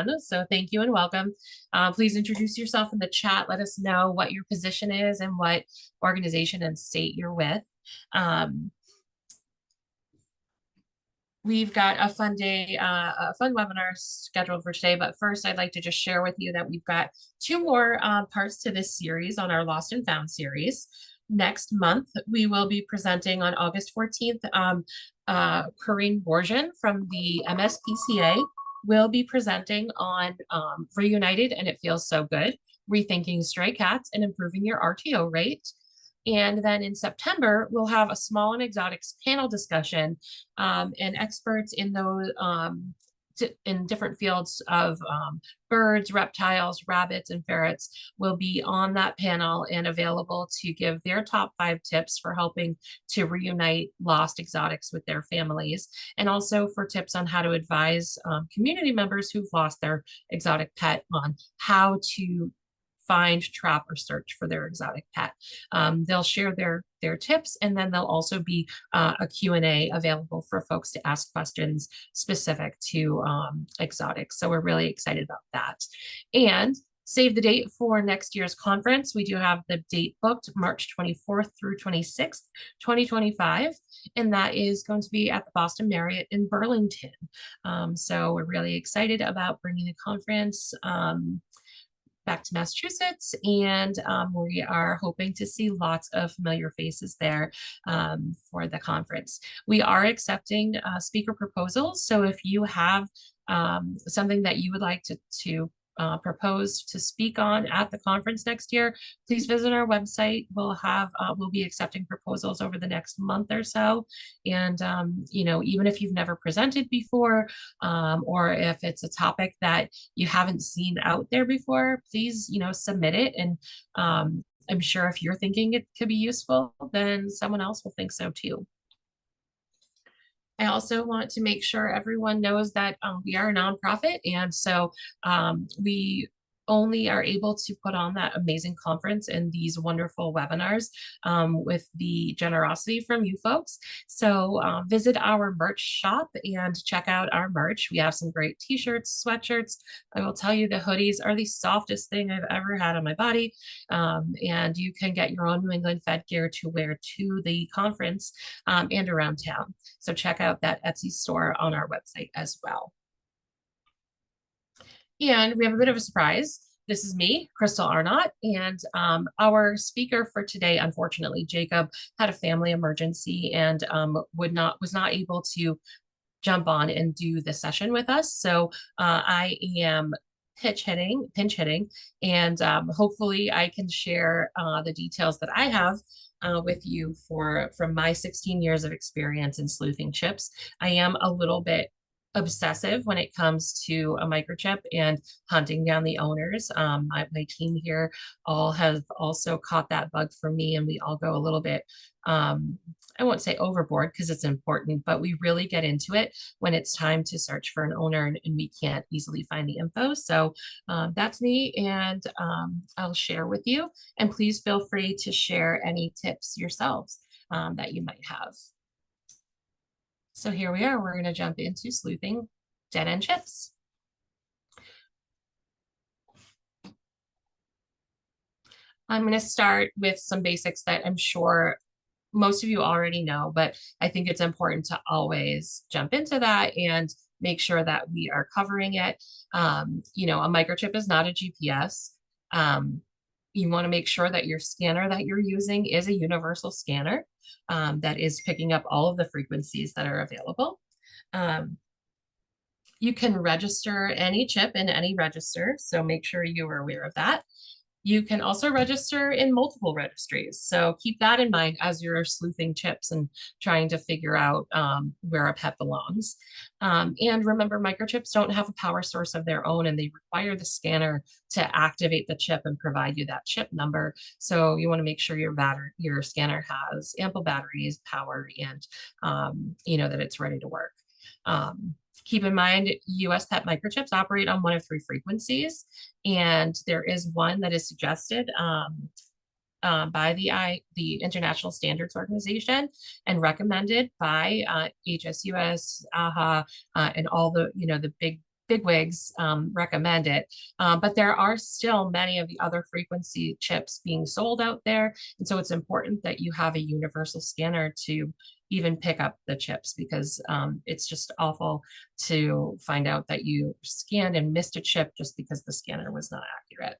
again. So thank you and welcome. Please introduce yourself in the chat. Let us know what your position is and what organization and state you're with. Um, We've got a fun day, a fun webinar scheduled for today. But first, I'd like to just share with you that we've got two more parts to this series on our Lost and Found series. Next month, we will be presenting on August 14th. Corinne Borjan from the MSPCA will be presenting on Reunited and It Feels So Good, Rethinking Stray Cats and Improving Your RTO Rate. And then in September, we'll have a small and exotics panel discussion, and experts in those in different fields of birds, reptiles, rabbits, and ferrets will be on that panel and available to give their top 5 tips for helping to reunite lost exotics with their families, and also for tips on how to advise community members who've lost their exotic pet on how to find, trap, or search for their exotic pet. They'll share their tips, and then there'll also be a Q&A available for folks to ask questions specific to exotics. So we're really excited about that. And save the date for next year's conference. We do have the date booked March 24th through 26th, 2025. And that is going to be at the Boston Marriott in Burlington. So we're really excited about bringing the conference back to Massachusetts, and we are hoping to see lots of familiar faces there for the conference. We are accepting speaker proposals, so if you have something that you would like to propose to speak on at the conference next year, please visit our website. We'll be accepting proposals over the next month or so. And even if you've never presented before, or if it's a topic that you haven't seen out there before, please submit it. And I'm sure if you're thinking it could be useful, then someone else will think so too. I also want to make sure everyone knows that we are a nonprofit, and so we only are able to put on that amazing conference and these wonderful webinars with the generosity from you folks. So visit our merch shop and check out our merch. We have some great t-shirts, sweatshirts. I will tell you the hoodies are the softest thing I've ever had on my body. And you can get your own New England Fed gear to wear to the conference and around town. So check out that Etsy store on our website as well. And we have a bit of a surprise. This is me, Crystal Arnott, and our speaker for today, unfortunately, Jacob, had a family emergency and was not able to jump on and do the session with us. So I am pinch hitting, and hopefully I can share the details that I have with you from my 16 years of experience in sleuthing chips. I am a little bit obsessive when it comes to a microchip and hunting down the owners. My team here all have also caught that bug from me, and we all go a little bit, I won't say overboard because it's important, but we really get into it when it's time to search for an owner and we can't easily find the info. So that's me, and I'll share with you. And please feel free to share any tips yourselves that you might have. So here we are. We're going to jump into sleuthing dead-end chips. I'm going to start with some basics that I'm sure most of you already know, but I think it's important to always jump into that and make sure that we are covering it. A microchip is not a GPS. You want to make sure that your scanner that you're using is a universal scanner that is picking up all of the frequencies that are available. You can register any chip in any register, so make sure you are aware of that. You can also register in multiple registries. So keep that in mind as you're sleuthing chips and trying to figure out where a pet belongs. And remember, microchips don't have a power source of their own, and they require the scanner to activate the chip and provide you that chip number. So you want to make sure your scanner has ample batteries, power, and that it's ready to work. Keep in mind, US pet microchips operate on one of 3 frequencies, and there is one that is suggested by the International Standards Organization and recommended by HSUS, AHA, and all the the big bigwigs recommend it. But there are still many of the other frequency chips being sold out there. And so it's important that you have a universal scanner to even pick up the chips, because it's just awful to find out that you scanned and missed a chip just because the scanner was not accurate.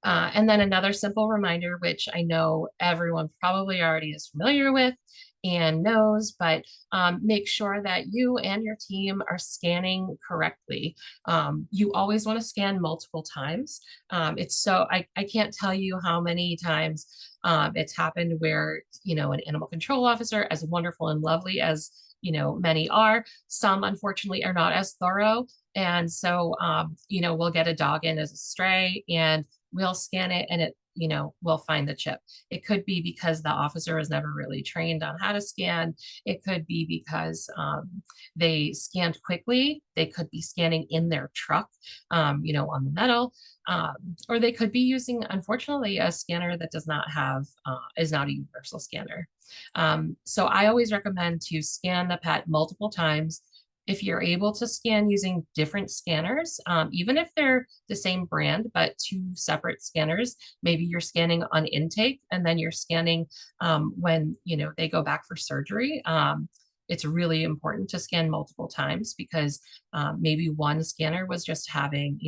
And then another simple reminder, which I know everyone probably already is familiar with and knows, but make sure that you and your team are scanning correctly. You always want to scan multiple times. I can't tell you how many times it's happened where, an animal control officer, as wonderful and lovely as, many are, some unfortunately are not as thorough. And so, we'll get a dog in as a stray and we'll scan it and we'll find the chip. It could be because the officer was never really trained on how to scan. It could be because they scanned quickly. They could be scanning in their truck, on the metal, or they could be using, unfortunately, a scanner that does not have, is not a universal scanner. So I always recommend to scan the pet multiple times. If you're able to scan using different scanners, even if they're the same brand, but two separate scanners, maybe you're scanning on intake and then you're scanning when, they go back for surgery. It's really important to scan multiple times because maybe one scanner was just having,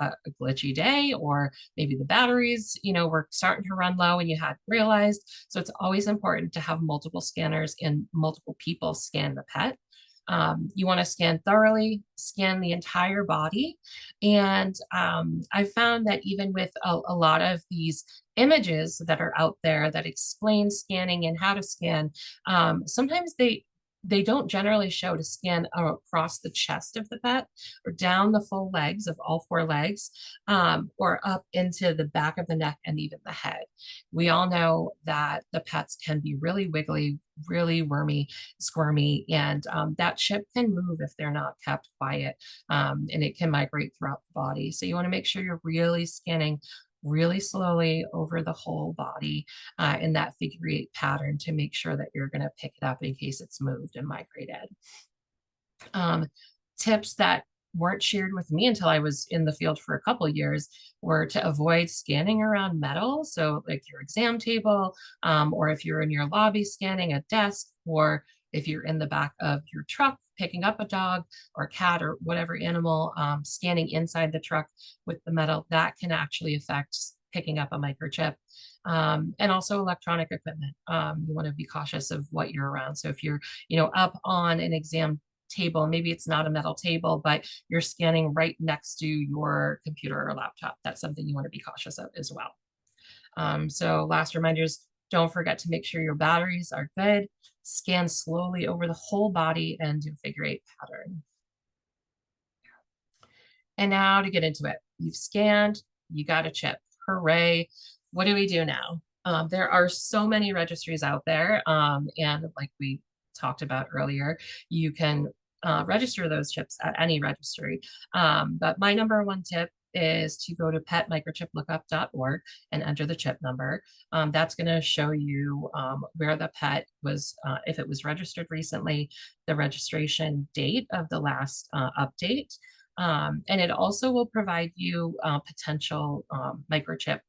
a glitchy day, or maybe the batteries, were starting to run low and you hadn't realized. So it's always important to have multiple scanners and multiple people scan the pet. You want to scan thoroughly, scan the entire body. And I found that even with a lot of these images that are out there that explain scanning and how to scan, sometimes they don't generally show to scan across the chest of the pet or down the full legs of all four legs, or up into the back of the neck and even the head. We all know that the pets can be really wiggly, really wormy, squirmy, and that chip can move if they're not kept quiet, and it can migrate throughout the body. So you want to make sure you're really scanning really slowly over the whole body in that figure eight pattern to make sure that you're going to pick it up in case it's moved and migrated. Tips that weren't shared with me until I was in the field for a couple of years were to avoid scanning around metal. So like your exam table, or if you're in your lobby scanning a desk, or if you're in the back of your truck picking up a dog or a cat or whatever animal, scanning inside the truck with the metal, that can actually affect picking up a microchip. And also electronic equipment. You want to be cautious of what you're around. So if you're, up on an exam table, maybe it's not a metal table, but you're scanning right next to your computer or laptop, that's something you want to be cautious of as well. So last reminders, don't forget to make sure your batteries are good. Scan slowly over the whole body and do figure eight pattern. And now to get into it, you've scanned, you got a chip, hooray. What do we do now? There are so many registries out there, and like we talked about earlier, you can register those chips at any registry. But my number one tip is to go to petmicrochiplookup.org and enter the chip number. That's going to show you where the pet was, if it was registered recently, the registration date of the last update. And it also will provide you potential microchip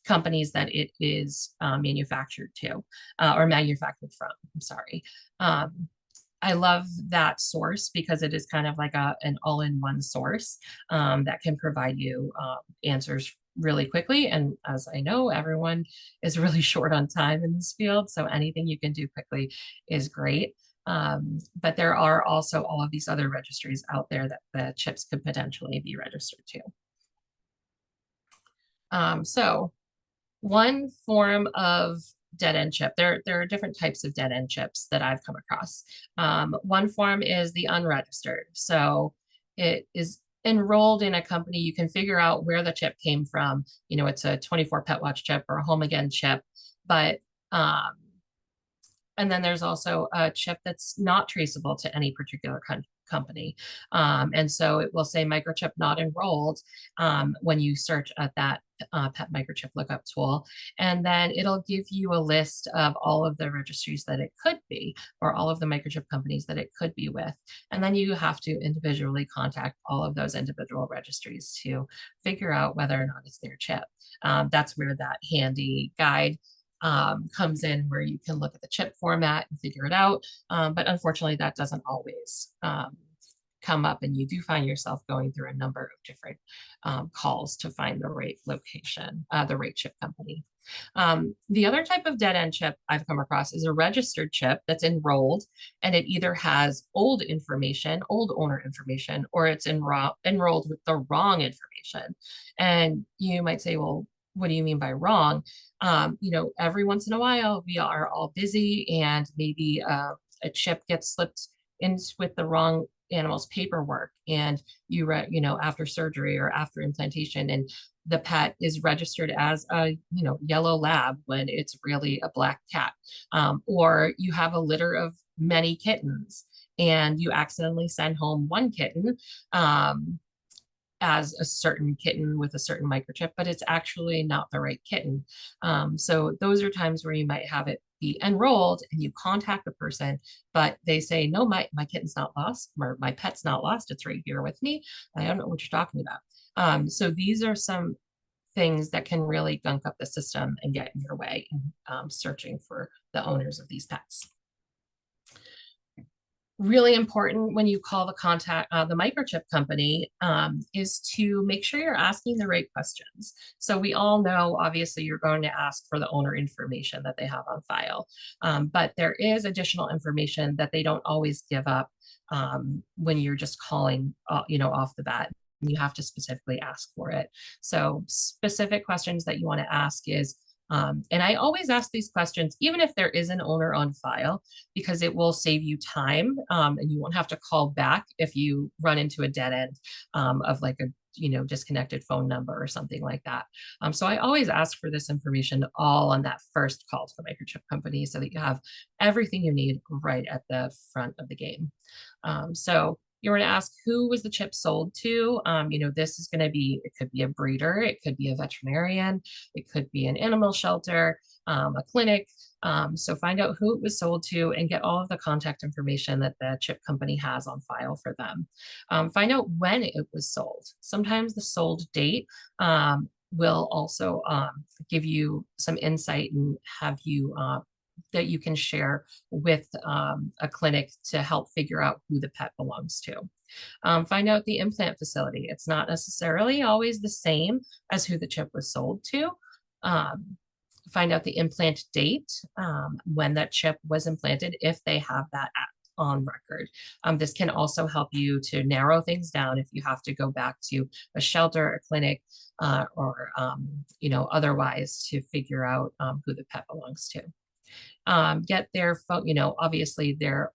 companies that it is manufactured to, or manufactured from, I'm sorry. I love that source because it is kind of like an all-in-one source that can provide you answers really quickly. And as I know, everyone is really short on time in this field, so anything you can do quickly is great. But there are also all of these other registries out there that the chips could potentially be registered to. So one form of dead end chip, there are different types of dead end chips that I've come across. One form is the unregistered. So it is enrolled in a company. You can figure out where the chip came from. It's a 24 Pet Watch chip or a Home Again chip, but and then there's also a chip that's not traceable to any particular company. And so it will say microchip not enrolled when you search at that pet microchip lookup tool. And then it'll give you a list of all of the registries that it could be, or all of the microchip companies that it could be with. And then you have to individually contact all of those individual registries to figure out whether or not it's their chip. That's where that handy guide comes in, where you can look at the chip format and figure it out. But unfortunately, that doesn't always come up, and you do find yourself going through a number of different calls to find the right location, the right chip company. The other type of dead end chip I've come across is a registered chip that's enrolled, and it either has old information, old owner information, or it's enrolled with the wrong information. And you might say, well, what do you mean by wrong? Every once in a while we are all busy, and maybe a chip gets slipped in with the wrong animal's paperwork, and after surgery or after implantation, and the pet is registered as a yellow lab when it's really a black cat, or you have a litter of many kittens and you accidentally send home one kitten as a certain kitten with a certain microchip, but it's actually not the right kitten. So those are times where you might have it be enrolled and you contact the person, but they say, no, my kitten's not lost, or my pet's not lost. It's right here with me. I don't know what you're talking about. So these are some things that can really gunk up the system and get in your way in searching for the owners of these pets. Really important when you call the microchip company is to make sure you're asking the right questions. So we all know, obviously, you're going to ask for the owner information that they have on file, but there is additional information that they don't always give up when you're just calling, off the bat. You have to specifically ask for it. So specific questions that you want to ask is, and I always ask these questions, even if there is an owner on file, because it will save you time, and you won't have to call back if you run into a dead end of like a disconnected phone number or something like that. So I always ask for this information all on that first call to the microchip company, so that you have everything you need right at the front of the game. So you're going to ask, who was the chip sold to? This is going to be, it could be a breeder, it could be a veterinarian, it could be an animal shelter, a clinic. So find out who it was sold to and get all of the contact information that the chip company has on file for them. Find out when it was sold. Sometimes the sold date will also give you some insight and have you that you can share with a clinic to help figure out who the pet belongs to. Find out the implant facility. It's not necessarily always the same as who the chip was sold to. Find out the implant date, when that chip was implanted, if they have that on record. This can also help you to narrow things down if you have to go back to a shelter, a clinic, or otherwise, to figure out who the pet belongs to. Get their phone, obviously their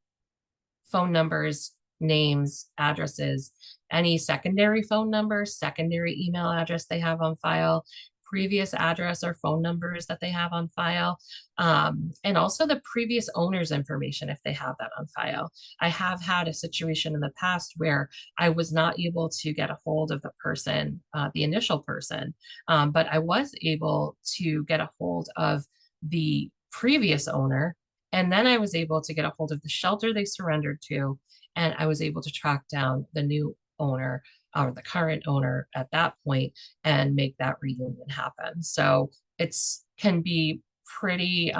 phone numbers, names, addresses, any secondary phone number, secondary email address they have on file, previous address or phone numbers that they have on file, and also the previous owner's information if they have that on file. I have had a situation in the past where I was not able to get a hold of the person, the initial person, but I was able to get a hold of the previous owner, and then I was able to get a hold of the shelter they surrendered to, and I was able to track down the new owner or the current owner at that point and make that reunion happen. So it's can be pretty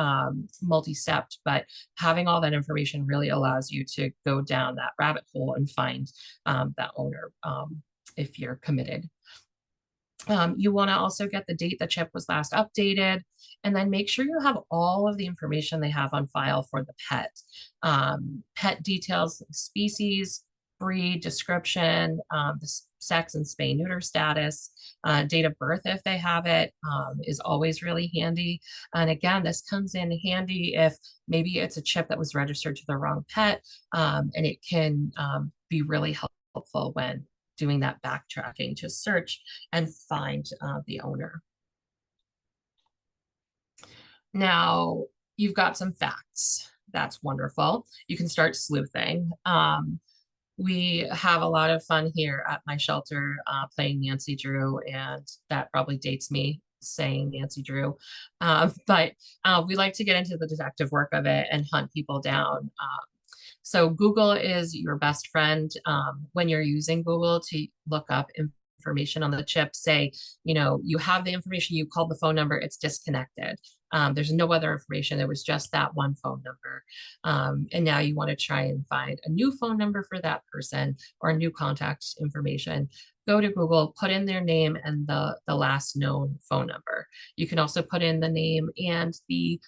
multi-stepped, but having all that information really allows you to go down that rabbit hole and find that owner if you're committed. You want to also get the date the chip was last updated, and then make sure you have all of the information they have on file for the pet. Pet details, species, breed, description, the sex and spay neuter status, date of birth if they have it, is always really handy. And again, this comes in handy if maybe it's a chip that was registered to the wrong pet, and it can be really helpful when doing that backtracking to search and find the owner. Now you've got some facts. That's wonderful. You can start sleuthing. We have a lot of fun here at my shelter playing Nancy Drew, and that probably dates me saying Nancy Drew. But we like to get into the detective work of it and hunt people down. So Google is your best friend when you're using Google to look up information on the chip. Say, you have the information, you called the phone number, it's disconnected. There's no other information. There was just that one phone number. And now you want to try and find a new phone number for that person or new contact information. Go to Google, put in their name and the last known phone number. You can also put in the name and the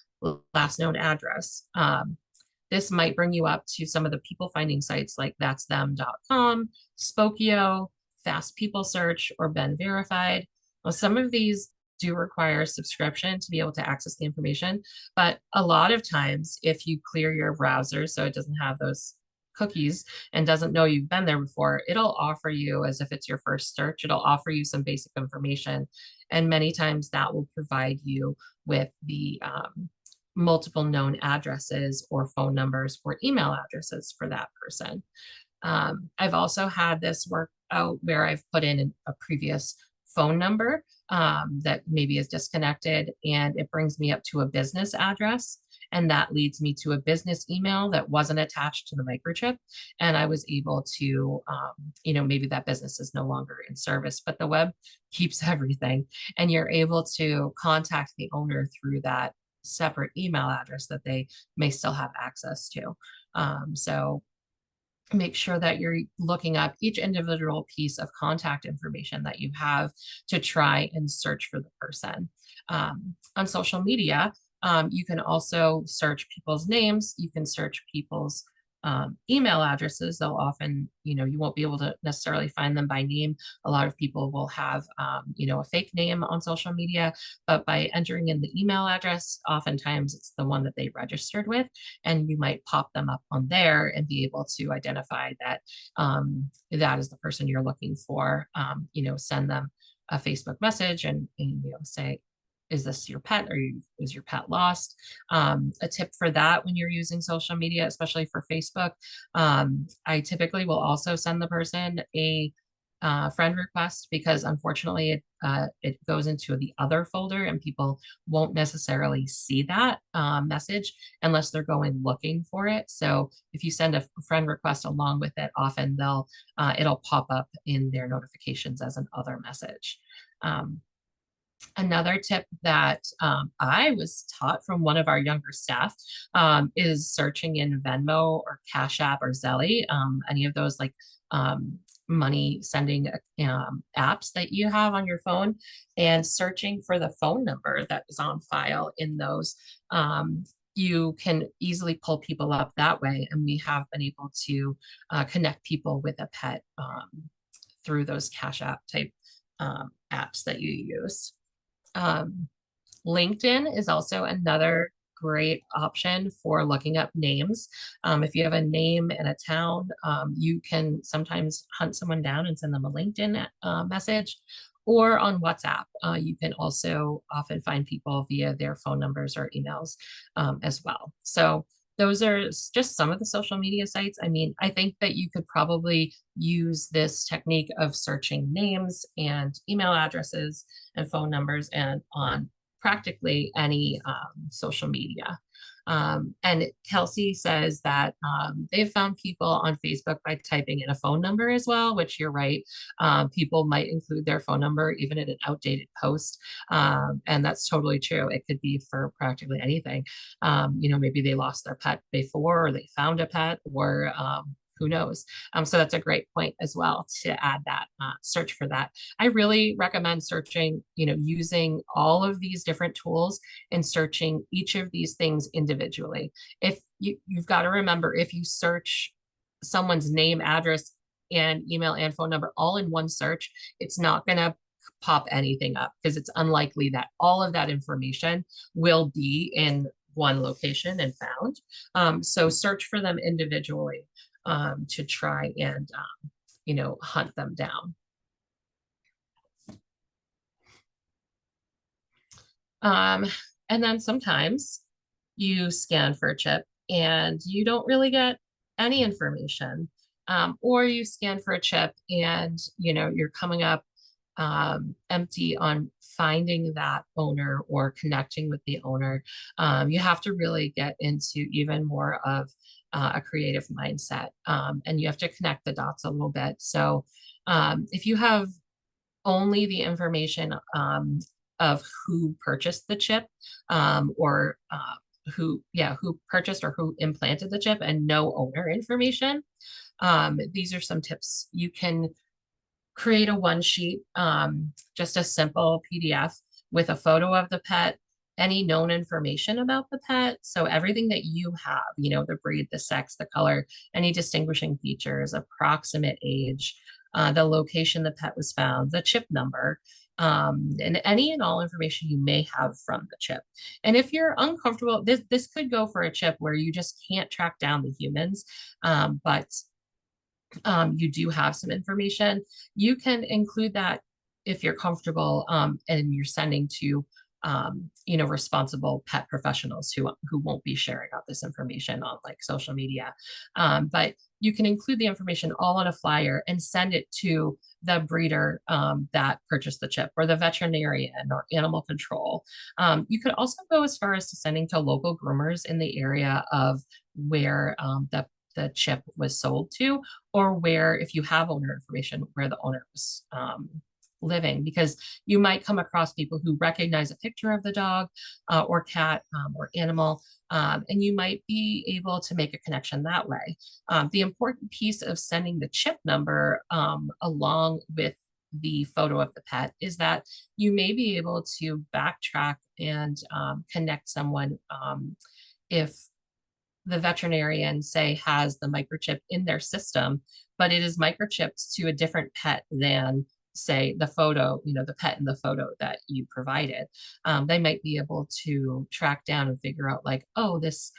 last known address. This might bring you up to some of the people finding sites like that'sthem.com, Spokeo, Fast People Search, or Been Verified. Well, some of these do require subscription to be able to access the information, but a lot of times, if you clear your browser so it doesn't have those cookies and doesn't know you've been there before, it'll offer you, as if it's your first search, it'll offer you some basic information. And many times that will provide you with the multiple known addresses or phone numbers or email addresses for that person. I've also had this work out where I've put in a previous phone number that maybe is disconnected, and it brings me up to a business address. And that leads me to a business email that wasn't attached to the microchip. And I was able to, maybe that business is no longer in service, but the web keeps everything. And you're able to contact the owner through that separate email address that they may still have access to. So make sure that you're looking up each individual piece of contact information that you have to try and search for the person. On social media, you can also search people's names. You can search people's email addresses. They'll often, you won't be able to necessarily find them by name. A lot of people will have, a fake name on social media, but by entering in the email address, oftentimes it's the one that they registered with, and you might pop them up on there and be able to identify that that is the person you're looking for. Send them a Facebook message and say, is this your pet, or is your pet lost? A tip for that when you're using social media, especially for Facebook, I typically will also send the person a friend request, because unfortunately it goes into the other folder and people won't necessarily see that message unless they're going looking for it. So if you send a friend request along with it, often it'll pop up in their notifications as an other message. Another tip that I was taught from one of our younger staff is searching in Venmo or Cash App or Zelle, any of those like money sending apps that you have on your phone, and searching for the phone number that is on file in those. You can easily pull people up that way, and we have been able to connect people with a pet through those Cash App type apps that you use. LinkedIn is also another great option for looking up names. If you have a name in a town, you can sometimes hunt someone down and send them a LinkedIn message, or on WhatsApp. You can also often find people via their phone numbers or emails as well. So those are just some of the social media sites. I mean, I think that you could probably use this technique of searching names and email addresses and phone numbers and on practically any social media. And Kelsey says that they've found people on Facebook by typing in a phone number as well, which you're right. People might include their phone number even in an outdated post. And that's totally true. It could be for practically anything. Maybe they lost their pet before, or they found a pet, or who knows? So that's a great point as well to add that search for that. I really recommend searching, using all of these different tools and searching each of these things individually. If you've got to remember, if you search someone's name, address, and email and phone number all in one search, it's not going to pop anything up, because it's unlikely that all of that information will be in one location and found. So search for them individually to try and, hunt them down. And then sometimes you scan for a chip and you don't really get any information. Or you scan for a chip and you're coming up empty on finding that owner or connecting with the owner. You have to really get into even more of a creative mindset, and you have to connect the dots a little bit. So if you have only the information of who purchased the chip, or who purchased or who implanted the chip, and no owner information, these are some tips. You can create a one sheet, just a simple PDF with a photo of the pet, any known information about the pet. So everything that you have, the breed, the sex, the color, any distinguishing features, approximate age, the location the pet was found, the chip number, and any and all information you may have from the chip. And if you're uncomfortable, this could go for a chip where you just can't track down the humans, but you do have some information. You can include that if you're comfortable, and you're sending to responsible pet professionals who won't be sharing out this information on like social media. But you can include the information all on a flyer and send it to the breeder that purchased the chip, or the veterinarian or animal control. You could also go as far as to sending to local groomers in the area of where the chip was sold to, or where, if you have owner information, where the owner was living, because you might come across people who recognize a picture of the dog or cat or animal, and you might be able to make a connection that way. The important piece of sending the chip number along with the photo of the pet is that you may be able to backtrack and connect someone if the veterinarian, say, has the microchip in their system, but it is microchipped to a different pet than, say, the photo, the pet in the photo that you provided. They might be able to track down and figure out like, oh, this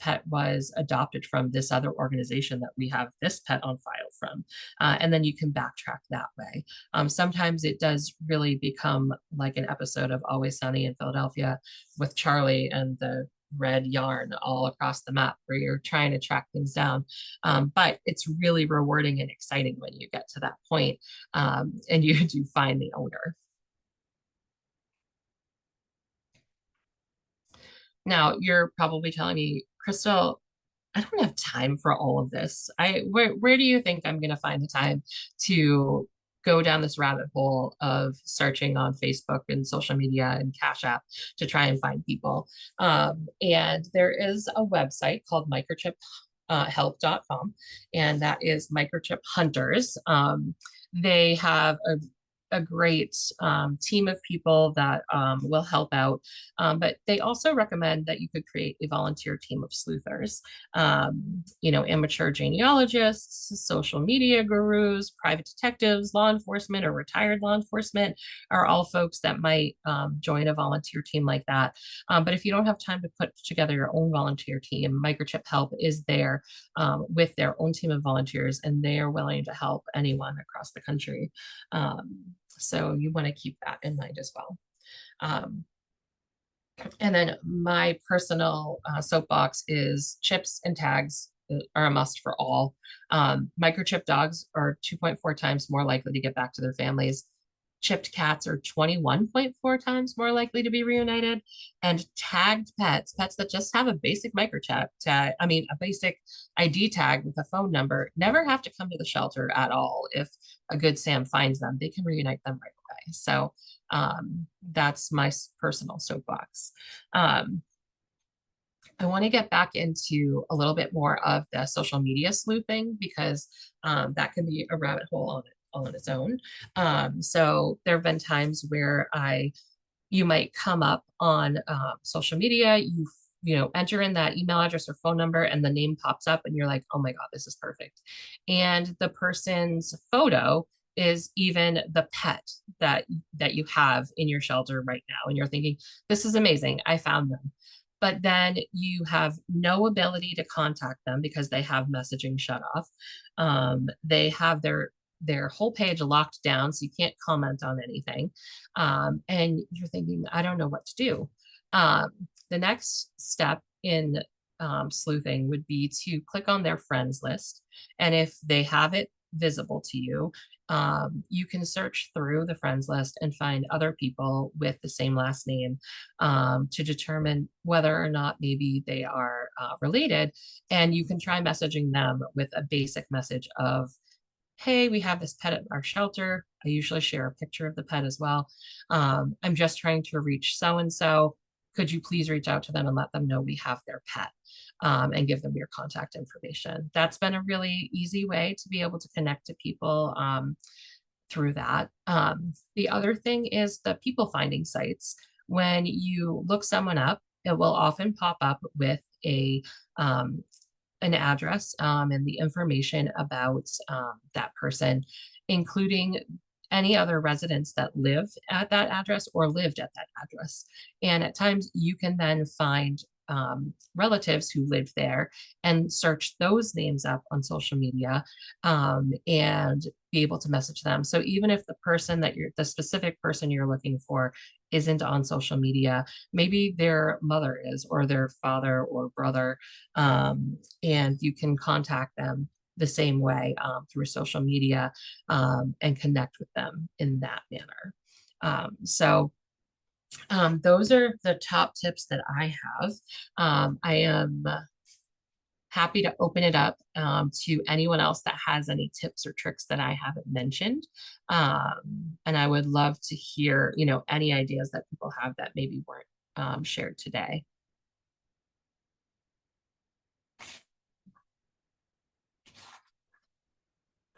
pet was adopted from this other organization that we have this pet on file from. And then you can backtrack that way. Sometimes it does really become like an episode of Always Sunny in Philadelphia with Charlie and the red yarn all across the map, where you're trying to track things down. But it's really rewarding and exciting when you get to that point, and you do find the owner. Now, you're probably telling me, Crystal, I don't have time for all of this. Where do you think I'm going to find the time to go down this rabbit hole of searching on Facebook and social media and Cash App to try and find people? And there is a website called Microchip help.com, and that is Microchip Hunters. They have a great team of people that will help out. But they also recommend that you could create a volunteer team of sleuthers, amateur genealogists, social media gurus, private detectives, law enforcement, or retired law enforcement are all folks that might join a volunteer team like that. But if you don't have time to put together your own volunteer team, Microchip Help is there with their own team of volunteers, and they are willing to help anyone across the country. So you want to keep that in mind as well. And then my personal soapbox is chips and tags are a must for all. Microchip dogs are 2.4 times more likely to get back to their families. Chipped cats are 21.4 times more likely to be reunited. And tagged pets that just have a basic microchip tag, a basic ID tag with a phone number, never have to come to the shelter at all. If a good Sam finds them, they can reunite them right away. So that's my personal soapbox. I want to get back into a little bit more of the social media sleuthing, because that can be a rabbit hole on its own. So there have been times where you might come up on social media, you enter in that email address or phone number, and the name pops up, and you're like, oh my God, this is perfect. And the person's photo is even the pet that you have in your shelter right now. And you're thinking, this is amazing, I found them. But then you have no ability to contact them because they have messaging shut off. They have their whole page locked down, so you can't comment on anything. And you're thinking, I don't know what to do. The next step in sleuthing would be to click on their friends list. And if they have it visible to you, you can search through the friends list and find other people with the same last name, to determine whether or not maybe they are related. And you can try messaging them with a basic message of, hey, we have this pet at our shelter. I usually share a picture of the pet as well. I'm just trying to reach so and so. Could you please reach out to them and let them know we have their pet, and give them your contact information? That's been a really easy way to be able to connect to people through that. The other thing is the people finding sites. When you look someone up, it will often pop up with um, an address, and the information about that person, including any other residents that live at that address or lived at that address. And at times you can then find relatives who live there and search those names up on social media, and be able to message them. So even if the specific person you're looking for isn't on social media, maybe their mother is, or their father or brother, and you can contact them the same way, through social media, and connect with them in that manner. Those are the top tips that I have. I am happy to open it up to anyone else that has any tips or tricks that I haven't mentioned. And I would love to hear, any ideas that people have that maybe weren't shared today.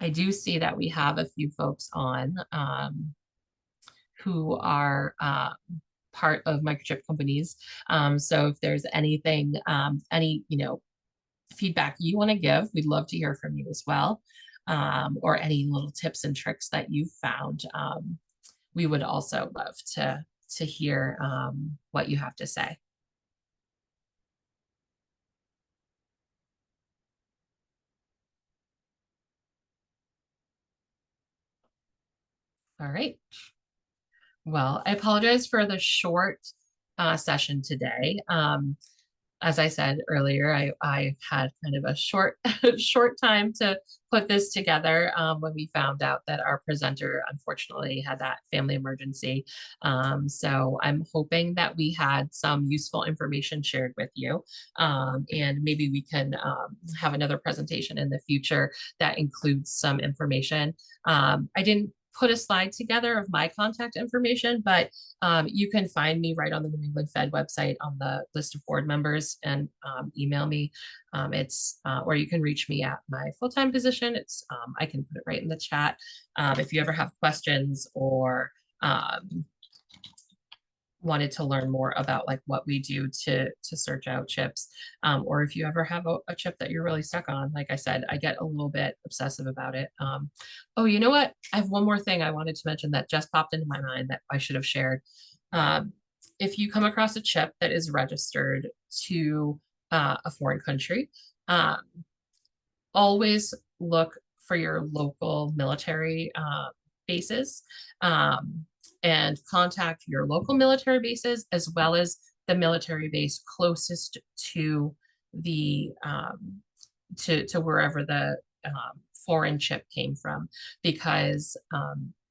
I do see that we have a few folks on who are part of microchip companies. So if there's anything, any, feedback you want to give, we'd love to hear from you as well. Or any little tips and tricks that you've found. We would also love to hear what you have to say. All right. Well, I apologize for the short session today. As I said earlier, I had kind of a short short time to put this together, when we found out that our presenter unfortunately had that family emergency. So I'm hoping that we had some useful information shared with you, and maybe we can have another presentation in the future that includes some information. I didn't put a slide together of my contact information, but you can find me right on the New England Fed website on the list of board members, and email me. Or you can reach me at my full-time position. I can put it right in the chat. If you ever have questions, or wanted to learn more about like what we do to search out chips, or if you ever have a chip that you're really stuck on. Like I said, I get a little bit obsessive about it. Oh, you know what? I have one more thing I wanted to mention that just popped into my mind that I should have shared. If you come across a chip that is registered to a foreign country, always look for your local military bases, and contact your local military bases, as well as the military base closest to the to wherever the foreign chip came from, because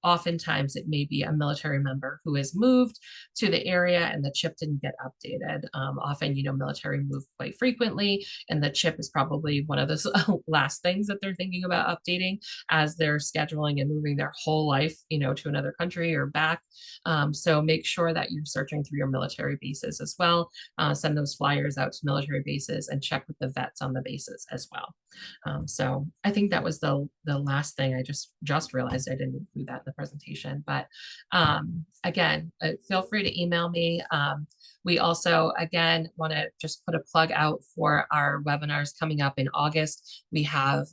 oftentimes it may be a military member who has moved to the area and the chip didn't get updated. Often, military move quite frequently, and the chip is probably one of the last things that they're thinking about updating as they're scheduling and moving their whole life, to another country or back. So make sure that you're searching through your military bases as well. Send those flyers out to military bases and check with the vets on the bases as well. So I think that was the last thing. I just realized I didn't include that in the presentation, but again, feel free to email me. We also, again, want to just put a plug out for our webinars coming up in August. We have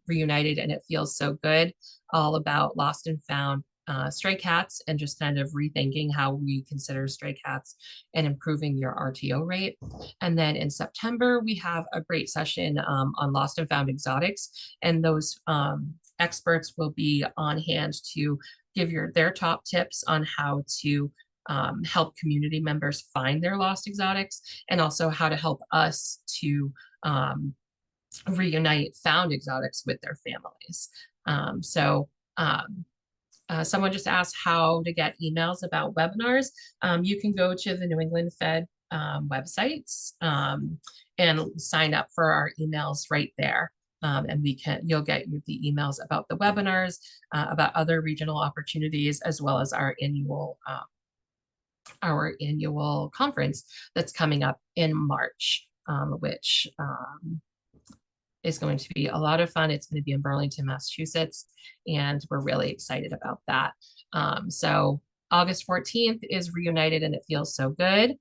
Reunited and It Feels So Good, all about lost and found stray cats, and just kind of rethinking how we consider stray cats and improving your RTO rate. And then in September, we have a great session on lost and found exotics, and those experts will be on hand to give their top tips on how to help community members find their lost exotics, and also how to help us to reunite found exotics with their families. So someone just asked how to get emails about webinars. You can go to the New England Fed websites and sign up for our emails right there. And you'll get the emails about the webinars, about other regional opportunities, as well as our annual conference that's coming up in March, which is going to be a lot of fun. It's going to be in Burlington, Massachusetts, and we're really excited about that. So August 14th is Reunited and It Feels So Good.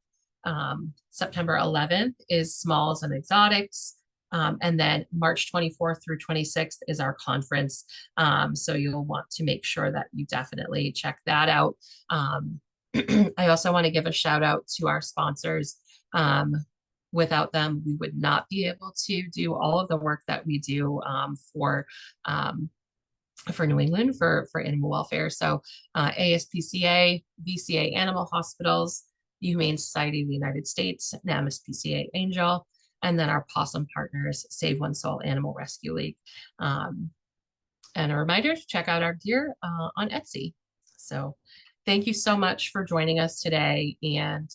September 11th is Smalls and Exotics. And then March 24th through 26th is our conference. So you'll want to make sure that you definitely check that out. I also want to give a shout out to our sponsors. Without them, we would not be able to do all of the work that we do for New England for animal welfare. So ASPCA, VCA Animal Hospitals, the Humane Society of the United States, NAMSPCA Angel, and then our possum partners, Save One Soul Animal Rescue League. And a reminder to check out our gear on Etsy. So thank you so much for joining us today. And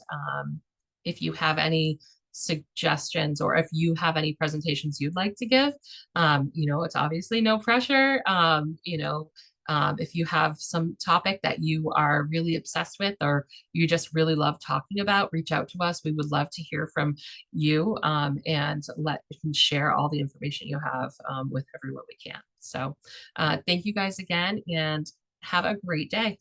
if you have any suggestions, or if you have any presentations you'd like to give, it's obviously no pressure. If you have some topic that you are really obsessed with, or you just really love talking about, reach out to us. We would love to hear from you, and share all the information you have with everyone we can. So thank you guys again, and have a great day.